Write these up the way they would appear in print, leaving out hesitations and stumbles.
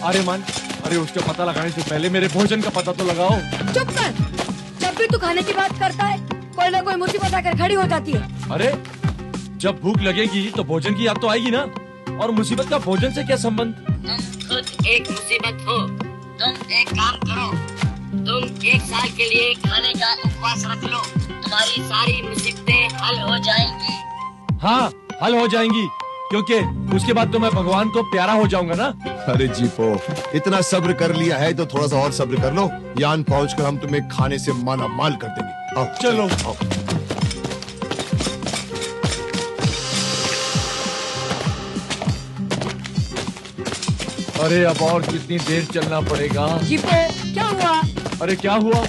आर्यमान, अरे उसका पता लगाने से पहले मेरे भोजन का पता तो लगाओ। चुप कर, जब भी तू खाने की बात करता है कोई ना कोई मुसीबत आकर खड़ी हो जाती है। अरे जब भूख लगेगी तो भोजन की याद तो आएगी ना, और मुसीबत का भोजन से क्या संबंध? तुम खुद एक मुसीबत हो। तुम एक काम करो, तुम 1 साल के लिए खाने का उपवास रख लो, तुम्हारी सारी मुसीबतें हल हो जाएंगी। हाँ, हल हो जाएंगी, क्योंकि उसके बाद तो मैं भगवान को प्यारा हो जाऊंगा ना। अरे जीपो, इतना सब्र कर लिया है तो थोड़ा सा और सब्र कर लो। यान पहुंचकर हम तुम्हें खाने से माला माल कर देंगे। आओ चलो। आओ। अरे अब और कितनी देर चलना पड़ेगा? जीपो, क्या हुआ? अरे क्या हुआ?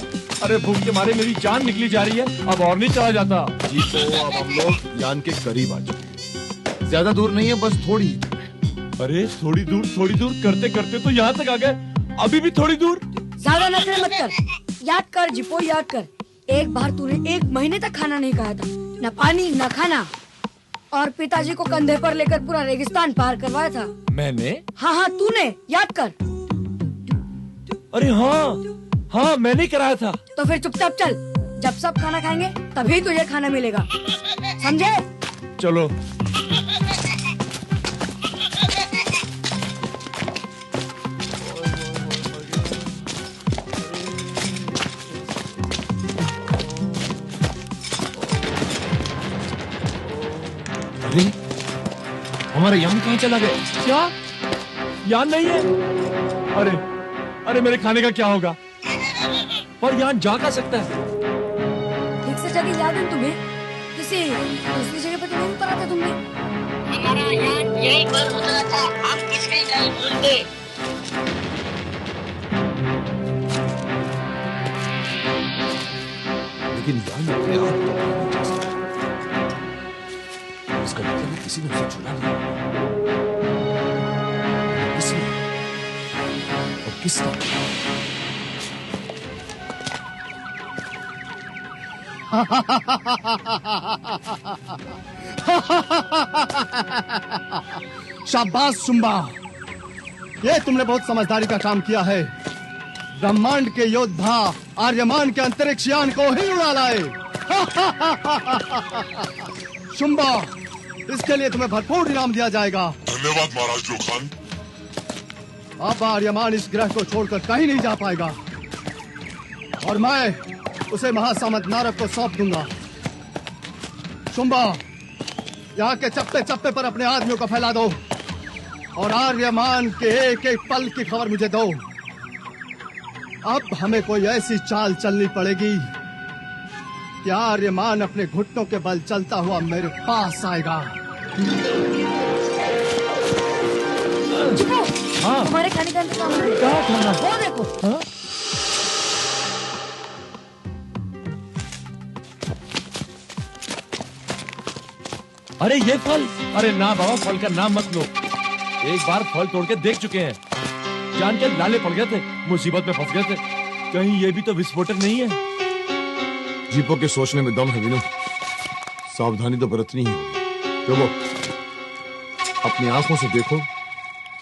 अरे भूख के मारे मेरी जान निकली जा रही है, अब और नहीं चला जाता। जीपो, अब हम लोग यान के करीब आ चुके हैं। ज्यादा दूर नहीं है, बस थोड़ी ही दूर है। अरे थोड़ी दूर करते करते तो यहाँ तक आ गए, अभी भी थोड़ी दूर। ज्यादा नखरे मत कर, याद कर जीपो, याद कर। एक बार तूने 1 महीने तक खाना नहीं खाया था, न पानी न खाना, और पिताजी को कंधे पर लेकर पूरा रेगिस्तान पार करवाया था। मैंने? हाँ, तूने, याद कर। अरे हाँ, मैंने कराया था। तो फिर चुपचाप चल, जब सब खाना खाएंगे तभी तुझे खाना मिलेगा, समझे? चलो। अरे हमारा यान कहाँ चला गया? क्या यान नहीं है? अरे मेरे खाने का क्या होगा? पर यान जा का सकता है। ठीक से जगह याद है तुम्हें? किसी दूसरी जगह पर तो नहीं उतरा था तुमने? हमारा यान यहीं पर उतरा था, हम कुछ भी नहीं भूलते। लेकिन यान अपने आप तो नहीं जा सकता। इसका मतलब है किसी ने उसे चुरा लिया। किसने? और किसने? शाबाश शुंबा, ये तुमने बहुत समझदारी का काम किया है। ब्रह्मांड के योद्धा आर्यमान के अंतरिक्ष यान को ही उड़ा लाए। शुंबा, इसके लिए तुम्हें भरपूर इनाम दिया जाएगा। धन्यवाद महाराज लोखान। अब आर्यमान इस ग्रह को छोड़कर कहीं नहीं जा पाएगा, और मैं उसे महासामंत नारद को सौंप दूंगा। शुंबा, यहाँ के चप्पे चप्पे पर अपने आदमियों को फैला दो, और आर्यमान के एक एक पल की खबर मुझे दो। अब हमें कोई ऐसी चाल चलनी पड़ेगी कि आर्यमान अपने घुटनों के बल चलता हुआ मेरे पास आएगा। हाँ, हमारे खाने का इंतजाम है। क्या खाना? वो देखो। हाँ? अरे ये फल? अरे ना बाबा, फल का नाम मत लो। एक बार फल तोड़ के देख चुके हैं, जान के लाले पड़ गए थे, मुसीबत में फंस गए थे। कहीं ये भी तो विस्फोटक नहीं है? जीपो के सोचने में दम है विनो, सावधानी तो बरतनी ही होगी। प्रभु, अपनी आंखों से देखो,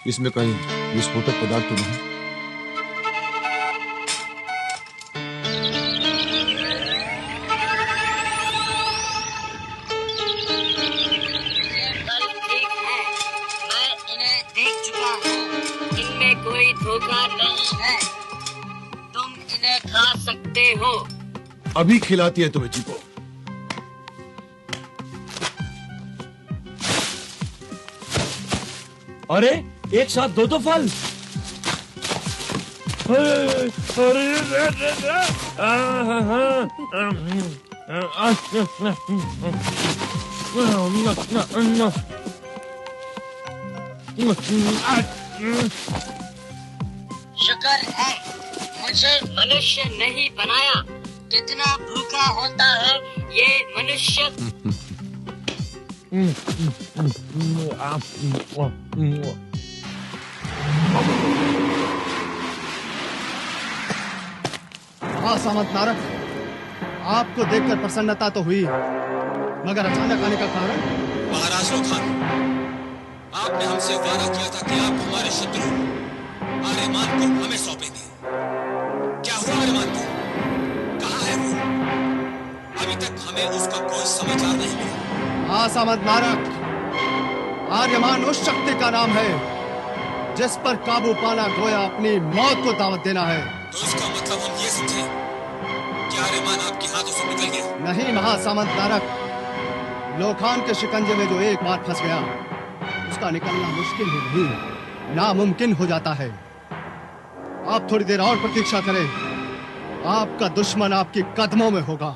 इसमें कहीं विस्फोटक पदार्थ तो नहीं। कोई धोखा नहीं है, तुम इन्हें खा सकते हो। अभी खिलाती है तुम्हें जीपो। अरे एक साथ दो फल? शुक्र है मुझे मनुष्य नहीं बनाया। कितना भूखा होता है ये मनुष्य। हाँ सामंत नारद, आपको देखकर प्रसन्नता तो हुई, मगर अचानक आने का कारण? महाराज लोखान, आपने हमसे वादा किया था कि आप हमारे शत्रु अरमान को हमें सौंपेंगे। क्या हुआ अरमान को? कहाँ है वो? अभी तक हमें उसका कोई समाचार नहीं मिला। महासामंत नारक, आर्यमान उस शक्ति का नाम है जिस पर काबू पाना गोया अपनी मौत को दावत देना है। तो इसका मतलब हम ये समझे कि आर्यमान आपके हाथों से निकल गया? नहीं महासामंत नारक, लोखान के शिकंजे में जो एक बार फंस गया उसका निकलना मुश्किल ही नहीं, नामुमकिन हो जाता है। आप थोड़ी देर और प्रतीक्षा करें, आपका दुश्मन आपके कदमों में होगा।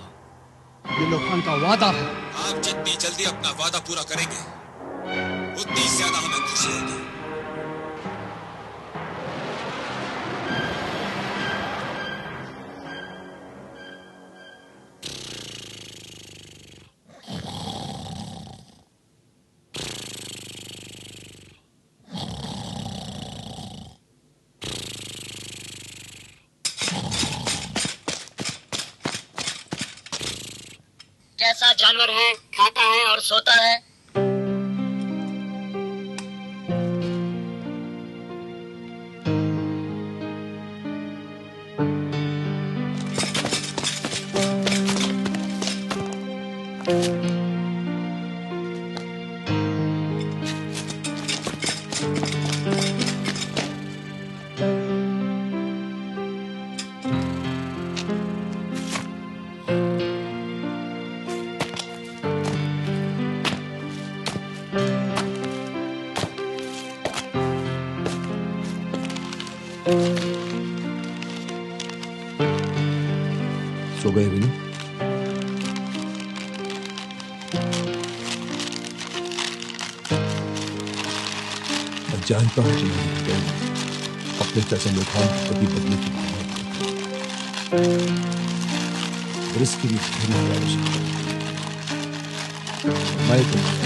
ये लोखान का वादा है। आप जितनी जल्दी अपना वादा पूरा करेंगे उतनी ज्यादा हमें खुशी होगी। कैसा जानवर है, खाता है और सोता है। सो गए विनू? मैं जानता हूं कि मेरी हृदय में अपने चाचा लोखान के प्रति बदले की भावना और इसके लिए धैर्य की आवश्यकता है। मैं तुम्हारे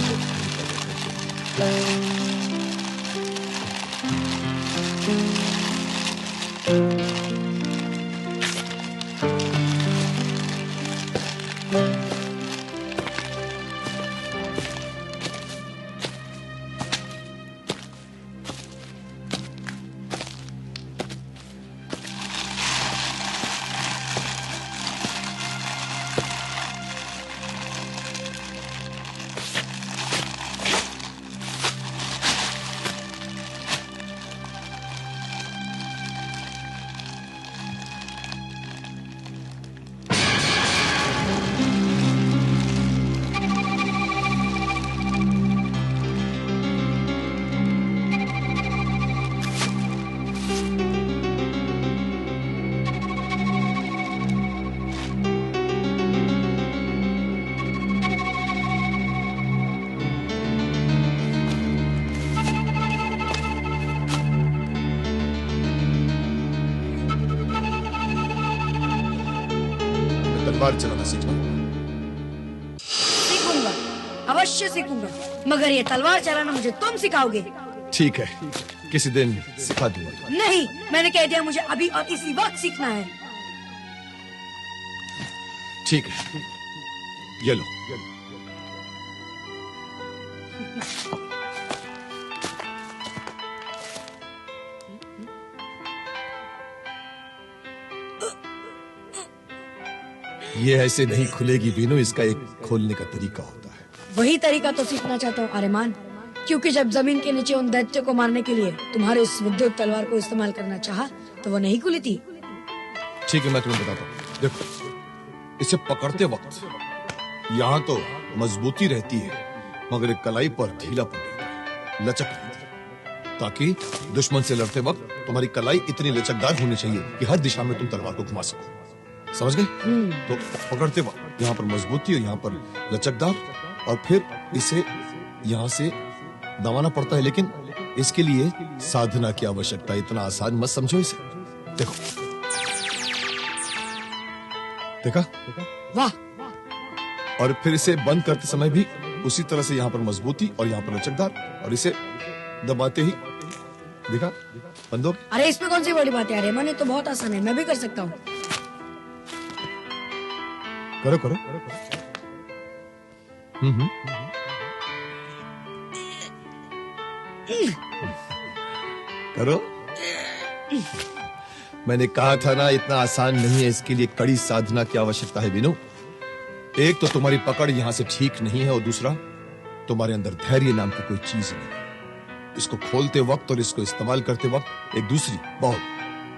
तलवार चलाना सीखना होगा। सीखूंगा, अवश्य सीखूंगा, मगर ये तलवार चलाना मुझे तुम सिखाओगे। ठीक है, किसी दिन सिखा दूंगा। नहीं, मैंने कह दिया मुझे अभी और इसी वक्त सीखना है। ठीक है, ये लो। ये ऐसे नहीं खुलेगी बीनू, इसका एक खोलने का तरीका होता है। वही तरीका तो सीखना चाहता हूँ आर्यमान, क्योंकि जब जमीन के नीचे उन दैत्य को मारने के लिए तुम्हारे उस विद्युत तलवार को इस्तेमाल करना चाहा तो वो नहीं खुली थी। ठीक है, मैं तुम्हें बताता हूँ। देखो, इसे पकड़ते वक्त यहाँ तो मजबूती रहती है, मगर एक कलाई पर ढीलापन रहता है, लचक रहती है, ताकि दुश्मन से लड़ते वक्त तुम्हारी कलाई इतनी लचकदार होनी चाहिए कि हर दिशा में तुम तलवार को घुमा सको। समझ गए? तो पकड़ते वक्त यहाँ पर मजबूती और यहाँ पर लचकदार, और फिर इसे यहाँ से दबाना पड़ता है, लेकिन इसके लिए साधना की आवश्यकता है। इतना आसान मत समझो इसे। देखो, देखा? वाह! और फिर इसे बंद करते समय भी उसी तरह से यहाँ पर मजबूती और यहाँ पर लचकदार, और इसे दबाते ही देखा बंद हो। अरे इसमें कौन सी बड़ी बात है आर्यमान, ये तो बहुत आसान है, मैं भी कर सकता हूँ। करो करो। करो। मैंने कहा था ना, इतना आसान नहीं है, इसके लिए कड़ी साधना की आवश्यकता है विनू। एक तो तुम्हारी पकड़ यहां से ठीक नहीं है, और दूसरा तुम्हारे अंदर धैर्य नाम की कोई चीज नहीं। इसको खोलते वक्त और इसको इस्तेमाल करते वक्त एक दूसरी बहुत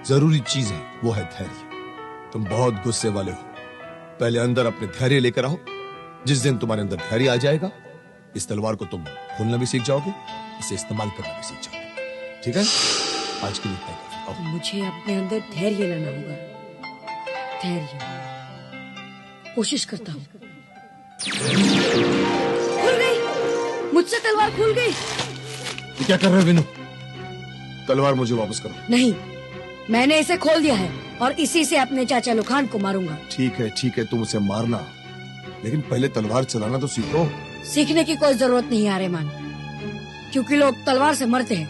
जरूरी चीज है, वो है धैर्य। तुम बहुत गुस्से वाले हो, पहले अंदर अपने धैर्य लेकर आओ। जिस दिन तुम्हारे अंदर धैर्य आ जाएगा, इस तलवार को तुम खोलना भी सीख जाओगे, इसे इस्तेमाल करना भी सीख जाओगे। ठीक है, आज के लिए इतना ही काफी। आओ। मुझे अपने अंदर धैर्य लाना होगा। धैर्य, कोशिश करता हूँ। खुल गई, मुझसे तलवार खुल गई। ये क्या कर रहे हो विनू? तलवार मुझे वापस करो। नहीं, मैंने इसे खोल दिया है और इसी से अपने चाचा लुखान को मारूंगा। ठीक है, तुम उसे मारना, लेकिन पहले तलवार चलाना तो सीखो। सीखने की कोई जरूरत नहीं है आर्यमान, क्योंकि लोग तलवार से मरते हैं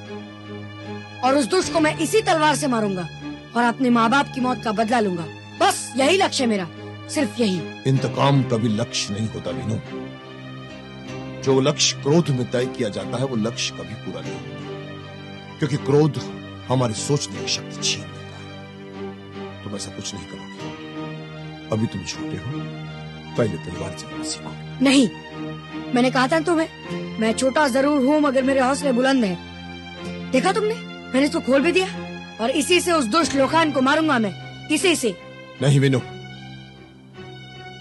और उस दुष्ट को मैं इसी तलवार से मारूंगा और अपने माँ बाप की मौत का बदला लूंगा। बस यही लक्ष्य है मेरा, सिर्फ यही। इंतकाम कभी लक्ष्य नहीं होता विनू। जो लक्ष्य क्रोध में तय किया जाता है, वो लक्ष्य कभी पूरा नहीं होता, क्योंकि क्रोध हमारी सोचने की शक्ति छीन लेता है। तुम ऐसा कुछ नहीं करोगे, अभी तुम छोटे हो, पहले तलवार चलाना सीखो। नहीं, मैंने कहा था तुम्हें, मैं छोटा जरूर हूँ मगर मेरे हौसले बुलंद हैं। देखा तुमने, मैंने इसको खोल भी दिया और इसी से उस दुष्ट लोखान को मारूंगा मैं, इसी से। नहीं विनू,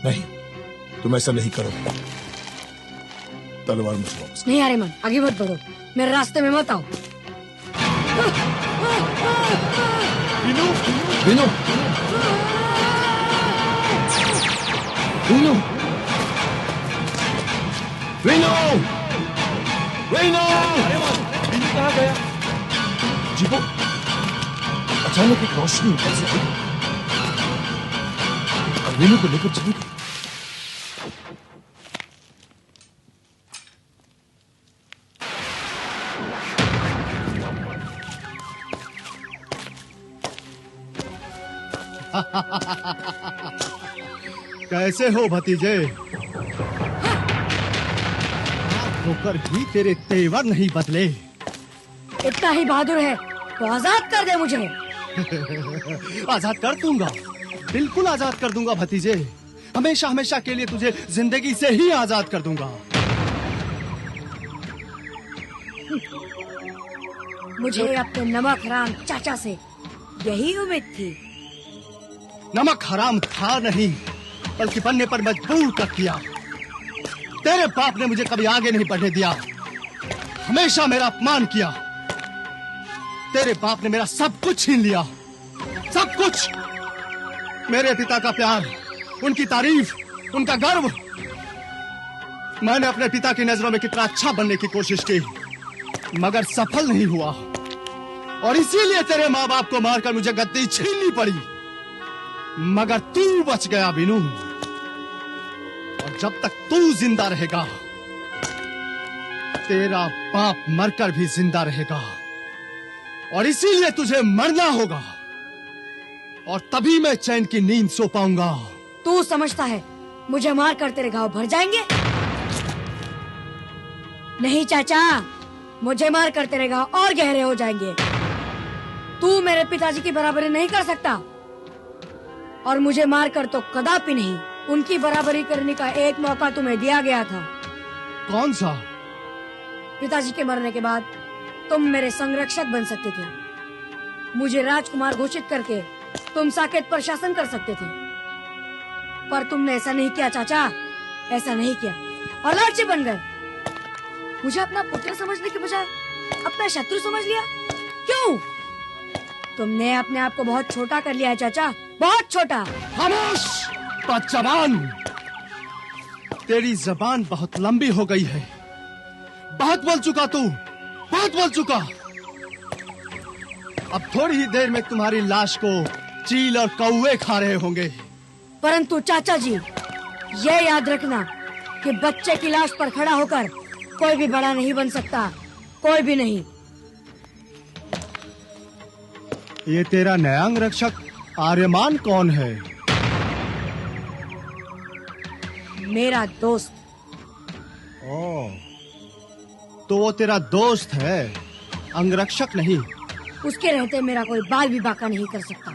नहीं, तुम ऐसा नहीं करोगे। तलवार मुझे वापस। नहीं आर्यमान, आगे मत बढ़ो, मेरे रास्ते में मत आओ। विनू, विनू, विनू, विनू, विनू, विनू कहाँ गया? जीपो, अचानक एक रोशनी ऊपर से आई और विनू को लेकर चली गई। कैसे हो भतीजे? होकर भी तेरे तेवर नहीं बदले। इतना ही बहादुर है तो आजाद कर दे मुझे। आजाद कर दूंगा, बिल्कुल आजाद कर दूंगा भतीजे। हमेशा हमेशा के लिए तुझे जिंदगी से ही आजाद कर दूंगा। मुझे अपने नमक हराम चाचा से यही उम्मीद थी। नमक हराम था नहीं, बल्कि बनने पर मजबूर कर दिया। तेरे बाप ने मुझे कभी आगे नहीं बढ़ने दिया, हमेशा मेरा अपमान किया। तेरे बाप ने मेरा सब कुछ छीन लिया, सब कुछ। मेरे पिता का प्यार, उनकी तारीफ, उनका गर्व। मैंने अपने पिता की नजरों में कितना अच्छा बनने की कोशिश की, मगर सफल नहीं हुआ, और इसीलिए तेरे माँ बाप को मारकर मुझे गद्दी छीननी पड़ी। मगर तू बच गया विनू, और जब तक तू जिंदा रहेगा, तेरा बाप मरकर भी जिंदा रहेगा, और इसीलिए तुझे मरना होगा, और तभी मैं चैन की नींद सो पाऊंगा। तू समझता है मुझे मार कर तेरे घाव भर जाएंगे? नहीं चाचा, मुझे मार कर तेरे घाव और गहरे हो जाएंगे। तू मेरे पिताजी की बराबरी नहीं कर सकता, और मुझे मार कर तो कदापि नहीं। उनकी बराबरी करने का एक मौका तुम्हें दिया गया था। कौन सा? पिताजी के मरने के बाद तुम मेरे संरक्षक बन सकते थे, मुझे राजकुमार घोषित करके तुम साकेत पर शासन कर सकते थे, पर तुमने ऐसा नहीं किया चाचा, ऐसा नहीं किया, और लालची बन गए। मुझे अपना पुत्र समझने के बजाय अपना शत्रु समझ लिया। क्यों? तुमने अपने आप को बहुत छोटा कर लिया है चाचा, बहुत छोटा। खामोश, बदजबान! तेरी जबान बहुत लंबी हो गई है। बहुत बोल चुका तू, बहुत बोल चुका। अब थोड़ी ही देर में तुम्हारी लाश को चील और कौवे खा रहे होंगे। परंतु चाचा जी, ये याद रखना कि बच्चे की लाश पर खड़ा होकर कोई भी बड़ा नहीं बन सकता, कोई भी नहीं। ये तेरा नया अंगरक्षक आर्यमान कौन है? मेरा दोस्त। ओह, तो वो तेरा दोस्त है, अंगरक्षक नहीं। उसके रहते मेरा कोई बाल भी बाका नहीं कर सकता।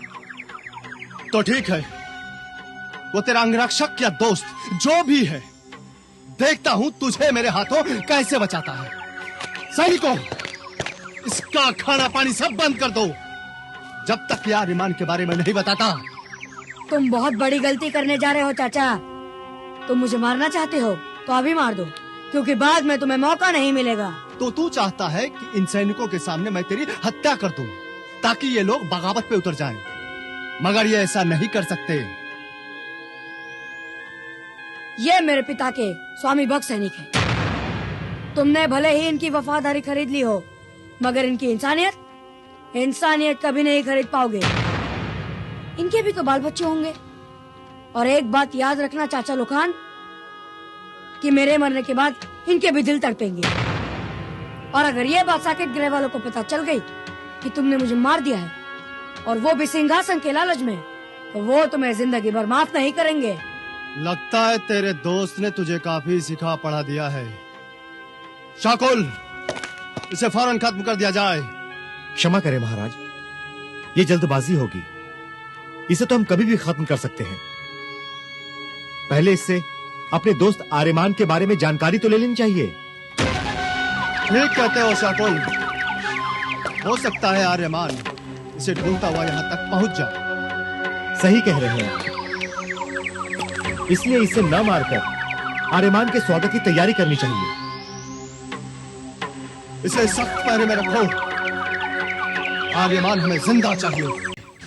तो ठीक है, वो तेरा अंगरक्षक या दोस्त जो भी है, देखता हूं तुझे मेरे हाथों कैसे बचाता है। सैनिकों, इसका खाना पानी सब बंद कर दो जब तक यार ईमान के बारे में नहीं बताता। तुम बहुत बड़ी गलती करने जा रहे हो चाचा। तुम मुझे मारना चाहते हो तो अभी मार दो, क्योंकि बाद में तुम्हें मौका नहीं मिलेगा। तो तू चाहता है कि इन सैनिकों के सामने मैं तेरी हत्या कर दूं, ताकि ये लोग बगावत पे उतर जाएं। मगर ये ऐसा नहीं कर सकते। ये मेरे पिता के स्वामी भक्त सैनिक है। तुमने भले ही इनकी वफादारी खरीद ली हो, मगर इनकी इंसानियत कभी नहीं खरीद पाओगे। इनके भी तो बाल बच्चे होंगे। और एक बात याद रखना चाचा लोखान, कि मेरे मरने के बाद इनके भी दिल तड़पेंगे। और अगर ये बात साकेत गिरह वालों को पता चल गई कि तुमने मुझे मार दिया है, और वो भी सिंहासन के लालच में, तो वो तुम्हें जिंदगी भर माफ नहीं करेंगे। लगता है तेरे दोस्त ने तुझे काफी सिखा पढ़ा दिया है। शाकुल, इसे फौरन खत्म कर दिया जाए। क्षमा करें महाराज, ये जल्दबाजी होगी। इसे तो हम कभी भी खत्म कर सकते हैं। पहले इससे अपने दोस्त आर्यमान के बारे में जानकारी तो ले लेनी चाहिए। ठीक कहते हो शाकुल, हो सकता है आर्यमान इसे ढूंढता हुआ यहाँ तक पहुंच जाए। सही कह रहे हैं आप। इसलिए इसे न मारकर आर्यमान के स्वागत की तैयारी करनी चाहिए। इसे सख्त पहरे में रखो। आर्यमान हमें जिंदा चाहिए।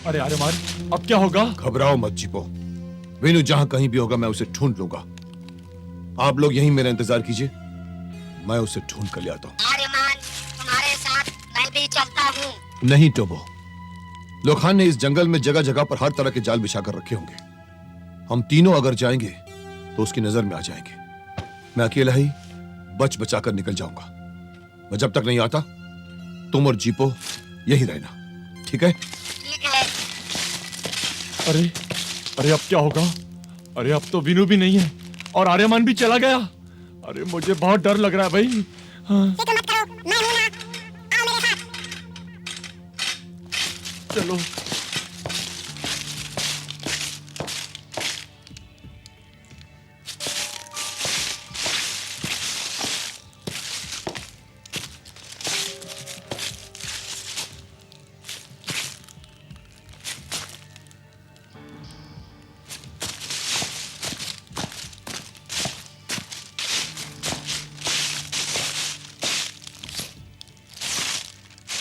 अरे आर्यमान, अब क्या होगा? घबराओ मत जीपो, वेनु जहां कहीं भी होगा मैं उसे ढूंढ लूंगा। आप लोग यहीं मेरा इंतजार कीजिए, मैं उसे ढूंढ कर ले आता हूं। आर्यमान, तुम्हारे साथ मैं भी चलता हूँ। नहीं टोबो, लोखान ने इस जंगल में जगह जगह पर हर तरह के जाल बिछा कर रखे होंगे। हम तीनों अगर जाएंगे तो उसकी नजर में आ जाएंगे। मैं अकेला ही बच बचा कर निकल जाऊंगा। मैं जब तक नहीं आता तुम और जीपो यही रहना, ठीक है? ठीक है। अरे अरे अब क्या होगा? अरे अब तो विनु भी नहीं है और आर्यमान भी चला गया। अरे मुझे बहुत डर लग रहा है भाई। हाँ। फिक्र मत करो, मैं हूं ना, आओ मेरे साथ। चलो।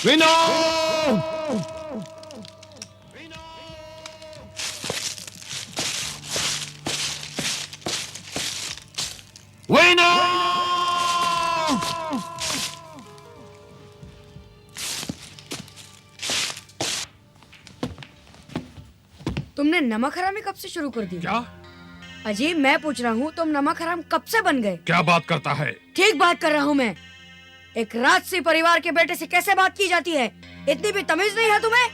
विनो! विनो! तुमने नमक हरामी कब से शुरू कर दी? क्या? अजी मैं पूछ रहा हूँ, तुम नमक हराम कब से बन गए? क्या बात करता है? ठीक बात कर रहा हूँ मैं। एक राजसी परिवार के बेटे से कैसे बात की जाती है? इतनी भी तमीज नहीं है तुम्हें?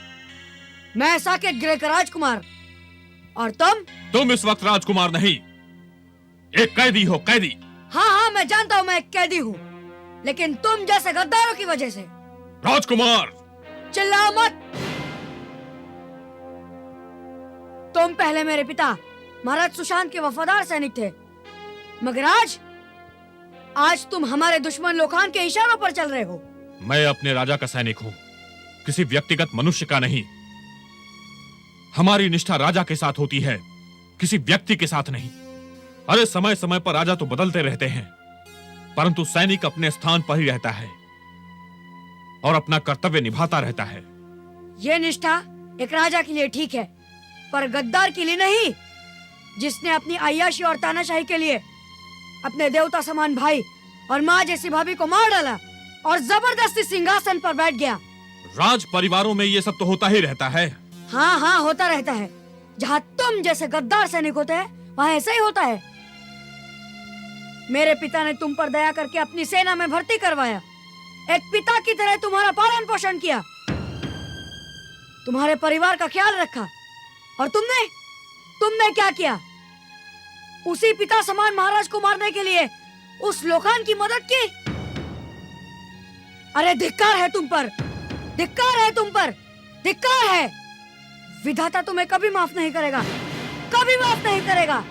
मैं साकेत गिरह का राजकुमार, और तुम इस वक्त राजकुमार नहीं, एक कैदी हो, कैदी। हाँ हाँ मैं जानता हूँ मैं एक कैदी हूँ, लेकिन तुम जैसे गद्दारों की वजह से। राजकुमार! चिल्लाओ मत। तुम पहले मेरे पिता महाराज सुशांत के वफादार सैनिक थे, मगर आज तुम हमारे दुश्मन लोखान के इशारों पर चल रहे हो। मैं अपने राजा का सैनिक हूँ, किसी व्यक्तिगत मनुष्य का नहीं। हमारी निष्ठा राजा के साथ होती है, किसी व्यक्ति के साथ नहीं। अरे समय समय पर राजा तो बदलते रहते हैं, परंतु सैनिक अपने स्थान पर ही रहता है और अपना कर्तव्य निभाता रहता है। ये निष्ठा एक राजा के लिए ठीक है, पर गद्दार के लिए नहीं, जिसने अपनी अय्याशी और तानाशाही के लिए अपने देवता समान भाई और माँ जैसी भाभी को मार डाला और जबरदस्ती सिंहासन पर बैठ गया। राज परिवारों में ये सब तो होता ही रहता है। हाँ हाँ होता रहता है। जहाँ तुम जैसे गद्दार सैनिक होते हैं वहाँ ऐसा ही होता है। मेरे पिता ने तुम पर दया करके अपनी सेना में भर्ती करवाया, एक पिता की तरह तुम्हारा पालन पोषण किया, तुम्हारे परिवार का ख्याल रखा, और तुमने क्या किया? उसी पिता समान महाराज को मारने के लिए उस लोखान की मदद की। अरे धिक्कार है तुम पर। धिक्कार है तुम पर, धिक्कार है। विधाता तुम्हें कभी माफ नहीं करेगा, कभी माफ नहीं करेगा।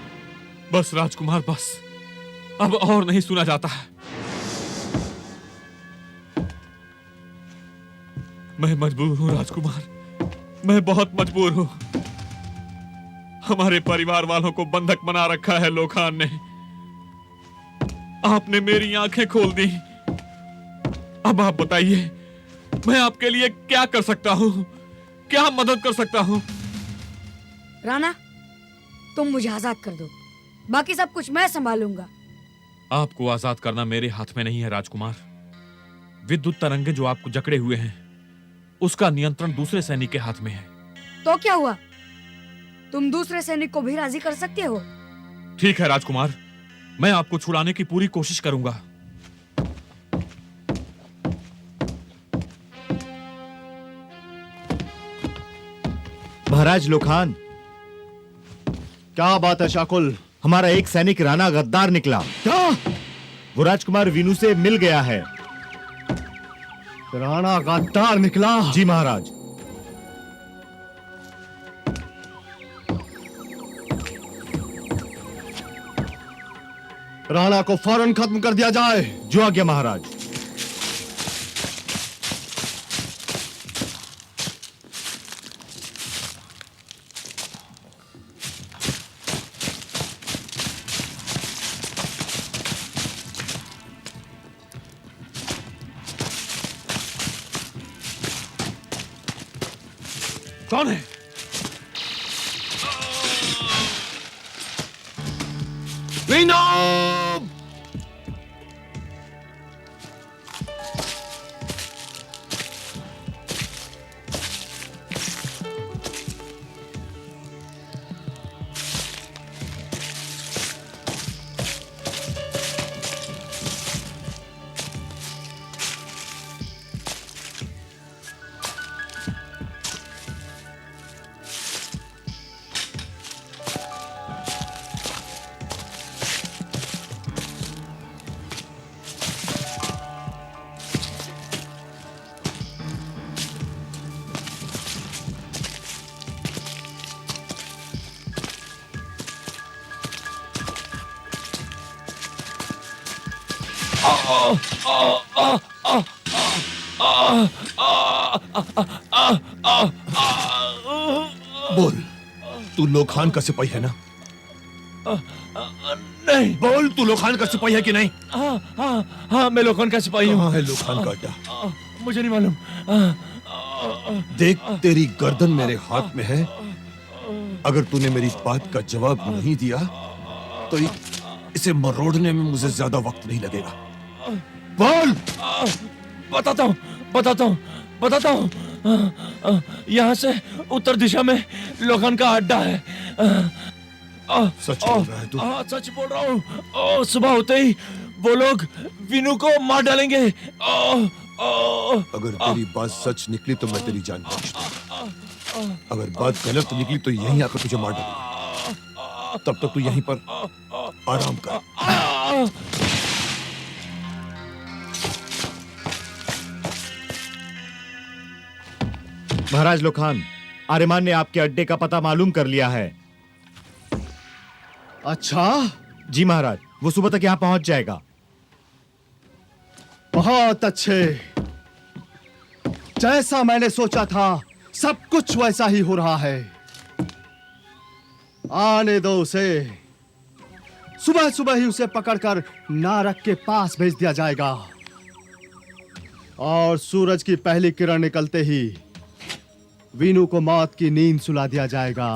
बस राजकुमार, बस, अब और नहीं सुना जाता है। मैं मजबूर हूं राजकुमार, मैं बहुत मजबूर हूं। हमारे परिवार वालों को बंधक बना रखा है लोखान ने। आपने मेरी आंखें खोल दी। अब आप बताइए, मैं आपके लिए क्या कर सकता हूं, क्या मदद कर सकता हूं? राणा, तुम मुझे आजाद कर दो, बाकी सब कुछ मैं संभालूंगा। आपको आजाद करना मेरे हाथ में नहीं है राजकुमार। विद्युत तरंगे जो आपको जकड़े हुए हैं, उसका नियंत्रण दूसरे सैनिक के हाथ में है। तो क्या हुआ, तुम दूसरे सैनिक को भी राजी कर सकते हो। ठीक है राजकुमार, मैं आपको छुड़ाने की पूरी कोशिश करूंगा। महाराज लोखान, क्या बात है शाकुल? हमारा एक सैनिक राणा गद्दार निकला। क्या? वो राजकुमार वीनू से मिल गया है। राणा गद्दार निकला? जी महाराज। राणा को फौरन खत्म कर दिया जाए। जो आज्ञा महाराज। कौन है? वीनू! बोल, तू लोखान का सिपाही है ना? नहीं। बोल, तू लोखान का सिपाही है कि नहीं? हाँ, मैं लोखान का सिपाही हूँ। कहाँ है लोखान का अड्डा? मुझे नहीं मालूम। देख, तेरी गर्दन मेरे हाथ में है। अगर तूने मेरी बात का जवाब नहीं दिया तो इसे मरोड़ने में मुझे ज्यादा वक्त नहीं लगेगा। बोल। बताता हूँ। यहाँ से उत्तर दिशा में लोखान का अड्डा है। सच बोल रहा है तू? हाँ, सच बोल रहा हूँ। सुबह होते ही वो लोग वीनू को मार डालेंगे। अगर तेरी बात सच निकली तो मैं तेरी जान बख्श दूंगा। अगर बात गलत निकली तो यहीं आकर तुझे मार डालूंगा। तब तक तू यहीं पर आराम कर। महाराज लोखान, आर्यमान ने आपके अड्डे का पता मालूम कर लिया है। अच्छा? जी महाराज, वो सुबह तक यहाँ पहुंच जाएगा। बहुत अच्छे। जैसा मैंने सोचा था सब कुछ वैसा ही हो रहा है। आने दो उसे। सुबह सुबह ही उसे पकड़कर नारक के पास भेज दिया जाएगा और सूरज की पहली किरण निकलते ही वीनू को मौत की नींद सुला दिया जाएगा।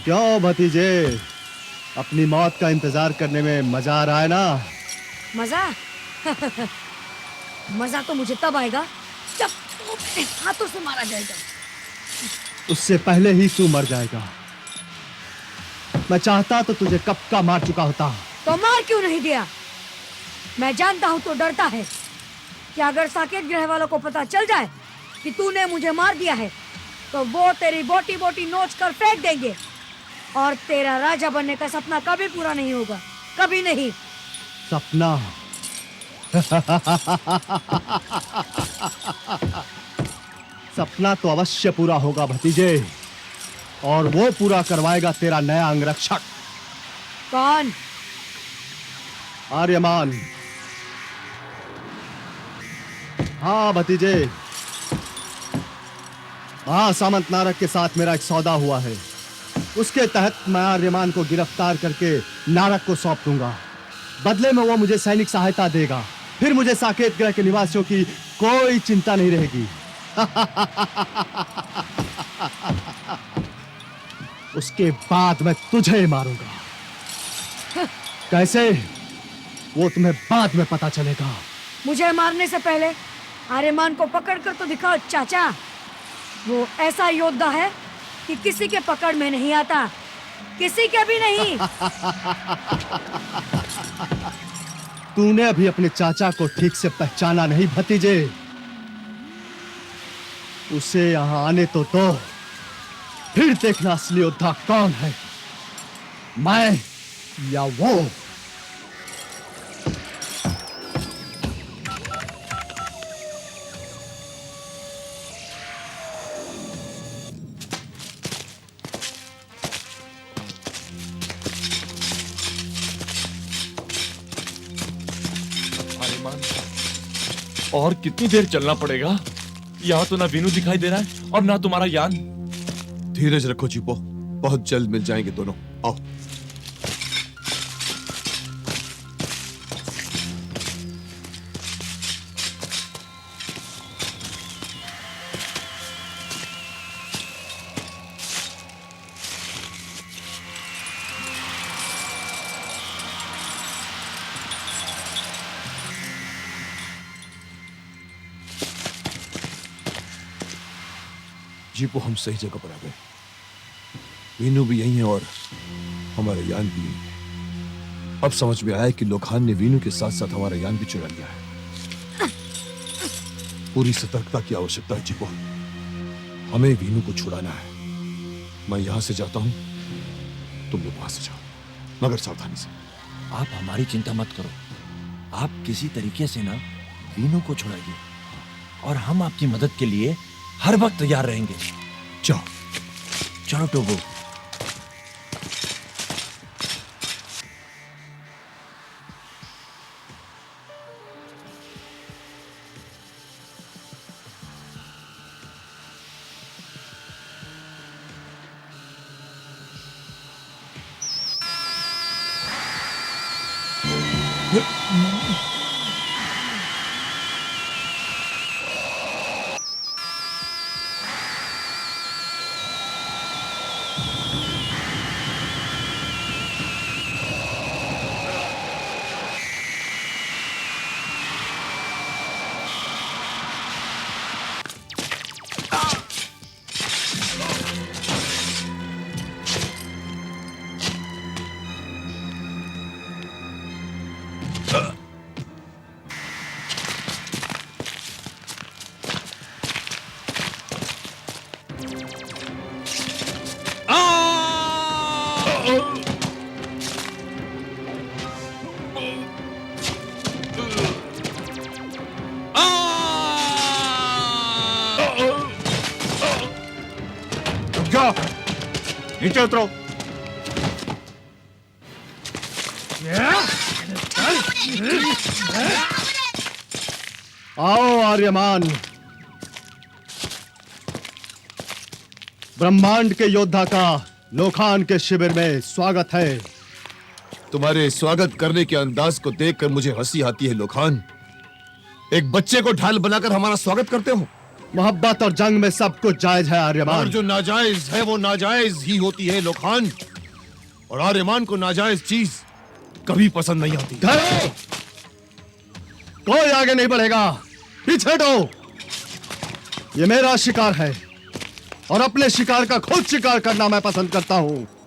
क्यों भतीजे, अपनी मौत का इंतजार करने में मजा आ रहा है ना? मजा? मजा तो मुझे तब आएगा जब तो मेरे हाथों से मारा जाएगा। उससे पहले ही तू मर जाएगा। मैं चाहता तो तुझे कब का मार चुका होता। तो मार क्यों नहीं दिया? मैं जानता हूँ तो डरता है कि अगर साकेत ग्रह वालों को पता चल जाए कि तूने मुझे मार दिया है तो वो तेरी बोटी बोटी नोच कर फेंक देंगे और तेरा राजा बनने का सपना कभी पूरा नहीं होगा, कभी नहीं। सपना? सपना तो अवश्य पूरा होगा भतीजे, और वो पूरा करवाएगा तेरा नया अंगरक्षक। कौन? आर्यमान। हाँ भतीजे, सामंत नारक के साथ मेरा एक सौदा हुआ है। उसके तहत मैं आर्यमान को गिरफ्तार करके नारक को सौंप दूंगा। बदले में वो मुझे सैनिक सहायता देगा। फिर मुझे साकेत ग्रह के निवासियों की कोई चिंता नहीं रहेगी। उसके बाद मैं तुझे मारूंगा। कैसे, वो तुम्हें बाद में पता चलेगा। मुझे मारने से पहले आर्यमान को पकड़ कर तो दिखाओ चाचा। वो ऐसा योद्धा है कि किसी के पकड़ में नहीं आता, किसी के भी नहीं। तूने अभी अपने चाचा को ठीक से पहचाना नहीं भतीजे। उसे यहां आने तो दो, फिर देखना असली योद्धा कौन है, मैं या वो। और कितनी देर चलना पड़ेगा? यहाँ तो ना वीनू दिखाई दे रहा है और ना तुम्हारा यान। धीरज रखो जीपो, बहुत जल्द मिल जाएंगे दोनों। आओ। जीपो, हम सही जगह पर आ गए। वीनू भी यही है और हमारा यान भी यही। अब समझ में आया कि लोखान ने वीनू के साथ साथ हमारा यान भी चुरा लिया है। पूरी सतर्कता की आवश्यकता है जीपो। हमें वीनू को छुड़ाना है। मैं यहां से जाता हूं, तुम लोग वहां से जाओ, मगर सावधानी से। आप हमारी चिंता मत करो। आप किसी तरीके से ना वीनू को छुड़ाइए और हम आपकी मदद के लिए हर वक्त तैयार रहेंगे। जाओ। चलो टोबो। नीचे उतरो। आओ आर्यमान। ब्रह्मांड के योद्धा का लोखान के शिविर में स्वागत है। तुम्हारे स्वागत करने के अंदाज को देखकर मुझे हंसी आती है लोखान। एक बच्चे को ढाल बनाकर हमारा स्वागत करते हो। मोहब्बत और जंग में सब कुछ जायज है आर्यमान। और जो नाजायज है वो नाजायज ही होती है लोखान। और आर्यमान को नाजायज चीज कभी पसंद नहीं आती। कोई आगे नहीं बढ़ेगा, पीछे हटो। ये मेरा शिकार है और अपने शिकार का खुद शिकार करना मैं पसंद करता हूं।